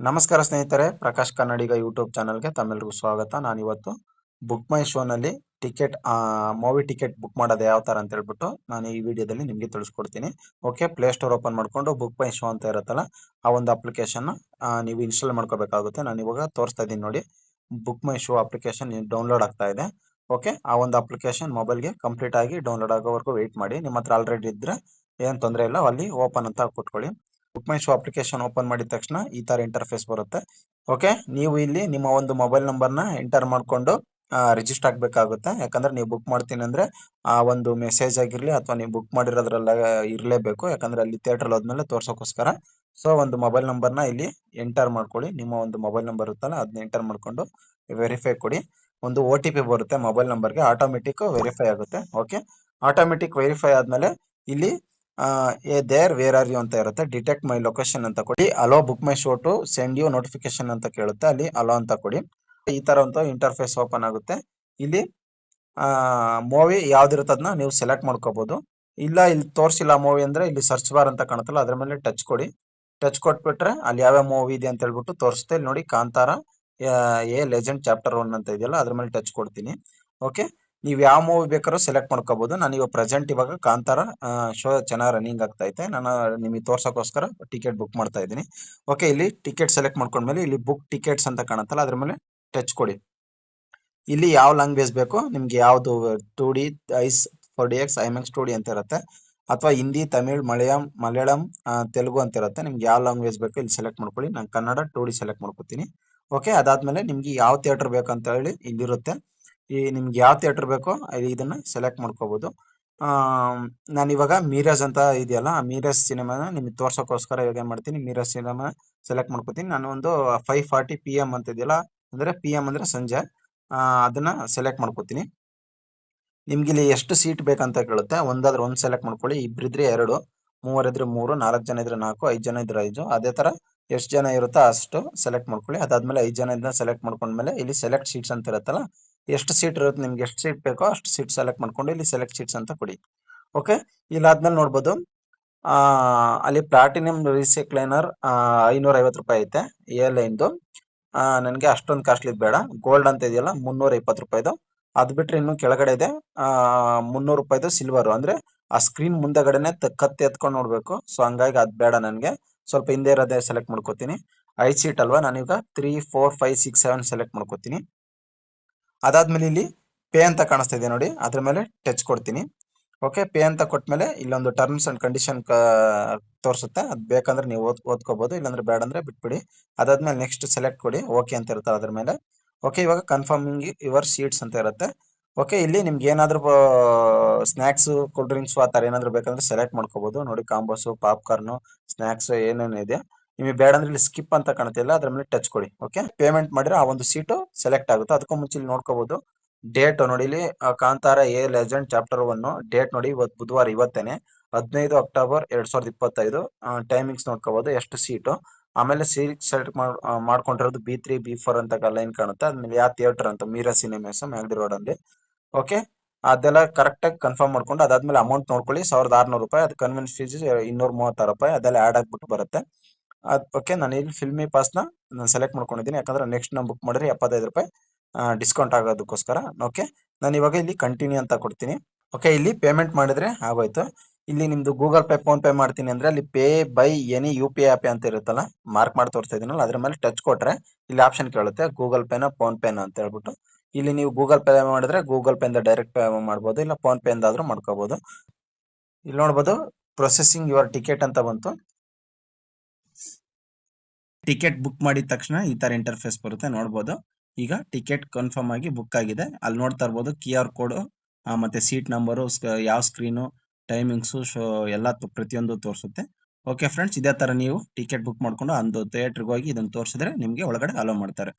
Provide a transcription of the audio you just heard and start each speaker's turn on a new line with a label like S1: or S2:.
S1: ನಮಸ್ಕಾರ ಸ್ನೇಹಿತರೆ, ಪ್ರಕಾಶ್ ಕನ್ನಡಿಗ ಯೂಟ್ಯೂಬ್ ಚಾನಲ್ಗೆ ತಮ್ಮೆಲ್ಲರಿಗೂ ಸ್ವಾಗತ. ನಾನಿವತ್ತು ಬುಕ್ ಮೈ ಶೋನಲ್ಲಿ ಟಿಕೆಟ್ ಮೂವಿ ಟಿಕೆಟ್ ಬುಕ್ ಮಾಡೋದು ಯಾವ ಥರ ಅಂತ ಹೇಳ್ಬಿಟ್ಟು ನಾನು ಈ ವಿಡಿಯೋದಲ್ಲಿ ನಿಮಗೆ ತಿಳಿಸ್ಕೊಡ್ತೀನಿ. ಓಕೆ, ಪ್ಲೇಸ್ಟೋರ್ ಓಪನ್ ಮಾಡಿಕೊಂಡು ಬುಕ್ ಮೈ ಶೋ ಅಂತ ಇರುತ್ತಲ್ಲ, ಆ ಒಂದು ಅಪ್ಲಿಕೇಶನ್ನ ನೀವು ಇನ್ಸ್ಟಾಲ್ ಮಾಡ್ಕೋಬೇಕಾಗುತ್ತೆ. ನಾನು ಇವಾಗ ತೋರಿಸ್ತಾ ಇದ್ದೀನಿ ನೋಡಿ, ಬುಕ್ ಮೈ ಶೋ ಅಪ್ಲಿಕೇಶನ್ ಡೌನ್ಲೋಡ್ ಆಗ್ತಾ ಇದೆ. ಓಕೆ, ಆ ಒಂದು ಅಪ್ಲಿಕೇಶನ್ ಮೊಬೈಲ್ಗೆ ಕಂಪ್ಲೀಟ್ ಆಗಿ ಡೌನ್ಲೋಡ್ ಆಗೋವರೆಗೂ ವೆಯ್ಟ್ ಮಾಡಿ. ನಿಮ್ಮ ಹತ್ರ ಆಲ್ರೆಡಿ ಇದ್ದರೆ ಏನು ತೊಂದರೆ ಇಲ್ಲ, ಅಲ್ಲಿ ಓಪನ್ ಅಂತ ಕೊಟ್ಕೊಳ್ಳಿ. ಬುಕ್ ಮೈ ಶೋ ಅಪ್ಲಿಕೇಶನ್ ಓಪನ್ ಮಾಡಿದ ತಕ್ಷಣ ಈ ತರ ಇಂಟರ್ಫೇಸ್ ಬರುತ್ತೆ. ಓಕೆ, ನೀವು ಇಲ್ಲಿ ನಿಮ್ಮ ಒಂದು ಮೊಬೈಲ್ ನಂಬರ್ನ ಎಂಟರ್ ಮಾಡಿಕೊಂಡು ರಿಜಿಸ್ಟರ್ ಆಗಬೇಕಾಗುತ್ತೆ. ಯಾಕಂದ್ರೆ ನೀವು ಬುಕ್ ಮಾಡ್ತೀನಿ ಅಂದ್ರೆ ಆ ಒಂದು ಮೆಸೇಜ್ ಆಗಿರಲಿ ಅಥವಾ ನೀವು ಬುಕ್ ಮಾಡಿರೋದ್ರಲ್ಲ ಇರಲೇಬೇಕು. ಯಾಕಂದ್ರೆ ಅಲ್ಲಿ ಥಿಯೇಟರ್ ಹೋದ್ಮೇಲೆ ತೋರ್ಸೋಕ್ಕೋಸ್ಕರ. ಸೊ ಒಂದು ಮೊಬೈಲ್ ನಂಬರ್ನ ಇಲ್ಲಿ ಎಂಟರ್ ಮಾಡ್ಕೊಳ್ಳಿ. ನಿಮ್ಮ ಒಂದು ಮೊಬೈಲ್ ನಂಬರ್ ಇರುತ್ತಲ್ಲ ಅದನ್ನ ಎಂಟರ್ ಮಾಡ್ಕೊಂಡು ವೆರಿಫೈ ಕೊಡಿ. ಒಂದು OTP ಬರುತ್ತೆ ಮೊಬೈಲ್ ನಂಬರ್ಗೆ, ಆಟೋಮೆಟಿಕ್ ವೆರಿಫೈ ಆಗುತ್ತೆ. ಓಕೆ, ಆಟೋಮೆಟಿಕ್ ವೆರಿಫೈ ಆದ್ಮೇಲೆ ಇಲ್ಲಿ ದೇರ್ ವೇರ್ ಆರ್ ಯು ಅಂತ ಇರುತ್ತೆ. ಡಿಟೆಕ್ಟ್ ಮೈ ಲೊಕೇಶನ್ ಅಂತ ಕೊಡಿ. Allow book my show to send you notification ಅಂತ ಕೇಳುತ್ತೆ, ಅಲ್ಲಿ ಅಲೋ ಅಂತ ಕೊಡಿ. ಈ ತರ ಒಂದು ಇಂಟರ್ಫೇಸ್ ಓಪನ್ ಆಗುತ್ತೆ. ಇಲ್ಲಿ ಮೂವಿ ಯಾವ್ದಿರುತ್ತೆ ಅದನ್ನ ನೀವು ಸೆಲೆಕ್ಟ್ ಮಾಡ್ಕೋಬಹುದು. ಇಲ್ಲ ಇಲ್ಲಿ ತೋರಿಸಿಲ್ಲ ಮೂವಿ ಅಂದ್ರೆ ಇಲ್ಲಿ ಸರ್ಚ್ ಬಾರ್ ಅಂತ ಕಾಣುತ್ತಲ್ಲ ಅದ್ರ ಮೇಲೆ ಟಚ್ ಕೊಡಿ. ಟಚ್ ಕೊಟ್ಬಿಟ್ರೆ ಅಲ್ಲಿ ಯಾವ್ಯಾವ ಮೂವಿ ಇದೆ ಅಂತ ಹೇಳ್ಬಿಟ್ಟು ತೋರಿಸುತ್ತೆ. ಇಲ್ಲಿ ನೋಡಿ, ಕಾಂತಾರ ಎ ಲೆಜೆಂಡ್ ಚಾಪ್ಟರ್ 1 ಅಂತ ಇದೆಯಲ್ಲ ಅದ್ರ ಮೇಲೆ ಟಚ್ ಕೊಡ್ತೀನಿ. ಓಕೆ, ನೀವು ಯಾವ ಮೂವಿ ಬೇಕಾದ್ರೂ ಸೆಲೆಕ್ಟ್ ಮಾಡ್ಕೋಬಹುದು. ನಾನು ಇವಾಗ ಪ್ರೆಸೆಂಟ್ ಇವಾಗ ಕಾಂತಾರ ಶೋ ಚೆನ್ನಾಗಿ ರನ್ನಿಂಗ್ ಆಗ್ತಾ ಐತೆ, ನಾನು ನಿಮಗೆ ತೋರ್ಸೋಕ್ಕೋಸ್ಕರ ಟಿಕೆಟ್ ಬುಕ್ ಮಾಡ್ತಾ ಇದ್ದೀನಿ. ಓಕೆ, ಇಲ್ಲಿ ಟಿಕೆಟ್ ಸೆಲೆಕ್ಟ್ ಮಾಡ್ಕೊಂಡ್ಮೇಲೆ ಇಲ್ಲಿ ಬುಕ್ ಟಿಕೆಟ್ಸ್ ಅಂತ ಕಾಣುತ್ತಲ್ಲ ಅದ್ರ ಮೇಲೆ ಟಚ್ ಕೊಡಿ. ಇಲ್ಲಿ ಯಾವ ಲ್ಯಾಂಗ್ವೇಜ್ ಬೇಕು ನಿಮ್ಗೆ, ಯಾವುದು 2D ice 4DX IMAX 2D ಅಂತ ಇರುತ್ತೆ, ಅಥವಾ ಹಿಂದಿ, ತಮಿಳ್, ಮಲಯಾಳಂ, ತೆಲುಗು ಅಂತ ಇರುತ್ತೆ. ನಿಮ್ಗೆ ಯಾವ ಲ್ಯಾಂಗ್ವೇಜ್ ಬೇಕು ಇಲ್ಲಿ ಸೆಲೆಕ್ಟ್ ಮಾಡ್ಕೊಳ್ಳಿ. ನಾನು ಕನ್ನಡ 2D ಸೆಲೆಕ್ಟ್ ಮಾಡ್ಕೊತೀನಿ. ಓಕೆ, ಅದಾದ್ಮೇಲೆ ನಿಮ್ಗೆ ಯಾವ ಥಿಯೇಟರ್ ಬೇಕು ಅಂತ ಹೇಳಿ ಇಲ್ಲಿರುತ್ತೆ. ನಿಮ್ಗೆ ಯಾವ ಥಿಯೇಟರ್ ಬೇಕೋ ಇದನ್ನ ಸೆಲೆಕ್ಟ್ ಮಾಡ್ಕೋಬಹುದು. ನಾನು ಇವಾಗ ಮೀರಾಜ್ ಅಂತ ಇದೆಯಲ್ಲ, ಆ ಮೀರಾಜ್ ಸಿನಿಮಾನ ನಿಮ್ಗೆ ತೋರ್ಸೋಕ್ಕೋಸ್ಕರ ಇವಾಗ ಏನ್ ಮಾಡ್ತೀನಿ, ಮೀರಾಜ್ ಸಿನಿಮಾ ಸೆಲೆಕ್ಟ್ ಮಾಡ್ಕೋತೀನಿ. ನಾನು ಒಂದು 5:40 PM ಅಂತ ಇದೆಯಲ್ಲ, ಅಂದ್ರೆ PM ಅಂದ್ರೆ ಸಂಜೆ, ಅದನ್ನ ಸೆಲೆಕ್ಟ್ ಮಾಡ್ಕೋತೀನಿ. ನಿಮ್ಗೆ ಇಲ್ಲಿ ಎಷ್ಟು ಸೀಟ್ ಬೇಕಂತ ಕೇಳುತ್ತೆ. ಒಂದಾದ್ರೆ ಒಂದು ಸೆಲೆಕ್ಟ್ ಮಾಡ್ಕೊಳ್ಳಿ, ಇಬ್ಬರಿದ್ರೆ 2, ಮೂವರಿದ್ರೆ 3, 4 ಜನ ಇದ್ರೆ 4, 5 ಜನ ಇದ್ರೆ 5. ಅದೇ ತರ ಎಷ್ಟು ಜನ ಇರುತ್ತೋ ಅಷ್ಟು ಸೆಲೆಕ್ಟ್ ಮಾಡ್ಕೊಳ್ಳಿ. ಅದಾದ್ಮೇಲೆ 5 ಜನ ಇದನ್ನ ಸೆಲೆಕ್ಟ್ ಮಾಡ್ಕೊಂಡ್ಮೇಲೆ ಇಲ್ಲಿ ಸೆಲೆಕ್ಟ್ ಸೀಟ್ಸ್ ಅಂತ ಇರುತ್ತಲ್ಲ, ಎಷ್ಟು ಸೀಟ್ ಇರುತ್ತೆ ನಿಮ್ಗೆ, ಎಷ್ಟು ಸೀಟ್ ಬೇಕೋ ಅಷ್ಟು ಸೀಟ್ ಸೆಲೆಕ್ಟ್ ಮಾಡ್ಕೊಂಡು ಇಲ್ಲಿ ಸೆಲೆಕ್ಟ್ ಸೀಟ್ಸ್ ಅಂತ ಕೊಡಿ. ಓಕೆ, ಇಲ್ಲಾದ್ಮೇಲೆ ನೋಡ್ಬೋದು, ಅಲ್ಲಿ ಪ್ಲಾಟಿನಂ ರೀಸೆಕ್ಲೈನರ್ 550 ರೂಪಾಯಿ ಐತೆ ಏರ್ಲೈನ್ದು. ನನಗೆ ಅಷ್ಟೊಂದು ಕಾಸ್ಟ್ಲಿ ಬೇಡ. ಗೋಲ್ಡ್ ಅಂತ ಇದೆಯಲ್ಲ 320 ರೂಪಾಯಿದು. ಅದ್ ಬಿಟ್ರೆ ಇನ್ನು ಕೆಳಗಡೆ ಇದೆ 300 ರೂಪಾಯಿದು ಸಿಲ್ವರ್, ಅಂದ್ರೆ ಆ ಸ್ಕ್ರೀನ್ ಮುಂದೆಗಡೆನೆ ಕತ್ತಿ ಎತ್ಕೊಂಡು ನೋಡ್ಬೇಕು. ಸೊ ಹಂಗಾಗಿ ಅದ್ ಬೇಡ ನನ್ಗೆ, ಸ್ವಲ್ಪ ಹಿಂದೆ ಇರೋದೇ ಸೆಲೆಕ್ಟ್ ಮಾಡ್ಕೋತೀನಿ. 5 ಸೀಟ್ ಅಲ್ವಾ, ನಾನೀಗ 3, 4, 5, 6, 7 ಸೆಲೆಕ್ಟ್ ಮಾಡ್ಕೋತೀನಿ. ಅದಾದ್ಮೇಲೆ ಇಲ್ಲಿ ಪೇ ಅಂತ ಕಾಣಿಸ್ತಾ ಇದೆ ನೋಡಿ, ಅದ್ರ ಮೇಲೆ ಟಚ್ ಕೊಡ್ತೀನಿ. ಓಕೆ, ಪೇ ಅಂತ ಕೊಟ್ಮೇಲೆ ಇಲ್ಲೊಂದು ಟರ್ಮ್ಸ್ ಅಂಡ್ ಕಂಡೀಷನ್ ತೋರಿಸುತ್ತೆ. ಅದ್ ಬೇಕಂದ್ರೆ ನೀವು ಓದ್ಕೋಬಹುದು, ಇಲ್ಲಾಂದ್ರೆ ಬೇಡ ಅಂದ್ರೆ ಬಿಟ್ಬಿಡಿ. ಅದಾದ್ಮೇಲೆ ನೆಕ್ಸ್ಟ್ ಸೆಲೆಕ್ಟ್ ಕೊಡಿ, ಓಕೆ ಅಂತ ಇರುತ್ತೆ ಅದ್ರ ಮೇಲೆ. ಓಕೆ, ಇವಾಗ ಕನ್ಫರ್ಮಿಂಗ್ ಯುವರ್ ಸೀಟ್ಸ್ ಅಂತ ಇರುತ್ತೆ. ಓಕೆ, ಇಲ್ಲಿ ನಿಮ್ಗೆ ಏನಾದ್ರು ಸ್ನಾಕ್ಸ್, ಕೂಲ್ ಡ್ರಿಂಕ್ಸ್ ಆ ತರ ಏನಾದ್ರು ಬೇಕಂದ್ರೆ ಸೆಲೆಕ್ಟ್ ಮಾಡ್ಕೋಬಹುದು. ನೋಡಿ, ಕಾಂಬೋಸ್, ಪಾಪ್ಕಾರ್ನ್, ಸ್ನಾಕ್ಸ್ ಏನೇನು ಇದೆ. ನಿಮಗೆ ಬೇಡ ಅಂದ್ರೆ ಇಲ್ಲಿ ಸ್ಕಿಪ್ ಅಂತ ಕಾಣುತ್ತಿಲ್ಲ, ಅದ್ರ ಮೇಲೆ ಟಚ್ ಕೊಡಿ. ಓಕೆ, ಪೇಮೆಂಟ್ ಮಾಡಿದ್ರೆ ಆ ಒಂದು ಸೀಟು ಸೆಲೆಕ್ಟ್ ಆಗುತ್ತೆ. ಅದಕ್ಕೂ ಮುಂಚೆ ಇಲ್ಲಿ ನೋಡ್ಕೋಬಹುದು ಡೇಟ್ ನೋಡಿ, ಇಲ್ಲಿ Kantara A legend chapter 1 date ನೋಡಿ, ಇವತ್ತು ಬುಧವಾರ, ಇವತ್ತೇನೆ 15 ಅಕ್ಟೋಬರ್ 2025. ಟೈಮಿಂಗ್ಸ್ ನೋಡ್ಕೋಬಹುದು, ಎಷ್ಟು ಸೀಟು. ಆಮೇಲೆ ಸೀಟ್ ಸೆಲೆಕ್ಟ್ ಮಾಡ್ಕೊಂಡಿರೋದು B3 B4 ಅಂತ ಲೈನ್ ಕಾಣುತ್ತೆ. ಅದ್ಮೇಲೆ ಯಾವ ಥಿಯೇಟರ್ ಅಂತ, ಮೀರಾ ಸಿನಿಮಾಸ್ ಮ್ಯಾಗ್ಡಿ ರೋಡ್ ಅಲ್ಲಿ. ಓಕೆ, ಅದೆಲ್ಲ ಕರೆಕ್ಟ್ ಆಗಿ ಕನ್ಫರ್ಮ್ ಮಾಡ್ಕೊಂಡು ಅದಾದ್ಮೇಲೆ ಅಮೌಂಟ್ ನೋಡ್ಕೊಳ್ಳಿ, 1600 ರೂಪಾಯಿ. ಅದು ಕನ್ವೆನ್ಸ್ ಫೀಸ್ 236 ರೂಪಾಯಿ, ಅದೆಲ್ಲ ಆಡ್ ಆಗ್ಬಿಟ್ಟು ಬರುತ್ತೆ. ಓಕೆ, ನಾನು ಇಲ್ಲಿ ಫಿಲ್ಮಿ ಪಾಸ್ನ ನಾನು ಸೆಲೆಕ್ಟ್ ಮಾಡ್ಕೊಂಡಿದ್ದೀನಿ, ಯಾಕಂದ್ರೆ ನೆಕ್ಸ್ಟ್ ನಾನು ಬುಕ್ ಮಾಡಿದ್ರೆ 75 ರೂಪಾಯಿ ಡಿಸ್ಕೌಂಟ್ ಆಗೋದಕ್ಕೋಸ್ಕರ. ಓಕೆ, ನಾನು ಇವಾಗ ಇಲ್ಲಿ ಕಂಟಿನ್ಯೂ ಅಂತ ಕೊಡ್ತೀನಿ. ಓಕೆ, ಇಲ್ಲಿ ಪೇಮೆಂಟ್ ಮಾಡಿದ್ರೆ ಆಗೋಯ್ತು. ಇಲ್ಲಿ ನಿಮ್ದು ಗೂಗಲ್ ಪೇ, ಫೋನ್ ಪೇ ಮಾಡ್ತೀನಿ ಅಂದ್ರೆ ಅಲ್ಲಿ pay by any UPI app ಅಂತ ಇರುತ್ತಲ್ಲ, ಮಾರ್ಕ್ ಮಾಡಿ ತೋರಿಸ್ತಾ ಇದೀನಲ್ಲ, ಅದ್ರ ಮೇಲೆ ಟಚ್ ಕೊಟ್ರೆ ಇಲ್ಲಿ ಆಪ್ಷನ್ ಕೇಳುತ್ತೆ, ಗೂಗಲ್ ಪೇನ ಫೋನ್ ಪೇನ ಅಂತ ಹೇಳ್ಬಿಟ್ಟು. ಇಲ್ಲಿ ನೀವು ಗೂಗಲ್ ಪೇ ಮಾಡಿದ್ರೆ ಗೂಗಲ್ ಪೇ ಇಂದ ಡೈರೆಕ್ಟ್ ಪೇ ಮಾಡ್ಬೋದು, ಇಲ್ಲ ಫೋನ್ ಪೇ ಇಂದ ಆದ್ರೂ ಮಾಡ್ಕೋಬಹುದು. ಇಲ್ಲಿ ನೋಡ್ಬೋದು, ಪ್ರೊಸೆಸಿಂಗ್ ಯುವರ್ ಟಿಕೆಟ್ ಅಂತ ಬಂತು. ಟಿಕೆಟ್ ಬುಕ್ ಮಾಡಿದ ತಕ್ಷಣ ಈ ತರ ಇಂಟರ್ಫೇಸ್ ಬರುತ್ತೆ, ನೋಡ್ಬೋದು. ಈಗ ಟಿಕೆಟ್ ಕನ್ಫರ್ಮ್ ಆಗಿ ಬುಕ್ ಆಗಿದೆ. ಅಲ್ಲಿ ನೋಡ್ತಾ ಇರ್ಬೋದು QR ಕೋಡ್, ಮತ್ತೆ ಸೀಟ್ ನಂಬರು, ಯಾವ ಸ್ಕ್ರೀನು, ಟೈಮಿಂಗ್ಸು, ಶೋ ಎಲ್ಲ ಪ್ರತಿಯೊಂದು ತೋರಿಸುತ್ತೆ. ಓಕೆ ಫ್ರೆಂಡ್ಸ್, ಇದೇ ತರ ನೀವು ಟಿಕೆಟ್ ಬುಕ್ ಮಾಡ್ಕೊಂಡು ಒಂದು ಥಿಯೇಟರ್ಗೆ ಹೋಗಿ ಇದನ್ನು ತೋರಿಸಿದ್ರೆ ನಿಮಗೆ ಒಳಗಡೆ ಅಲೋ ಮಾಡ್ತಾರೆ.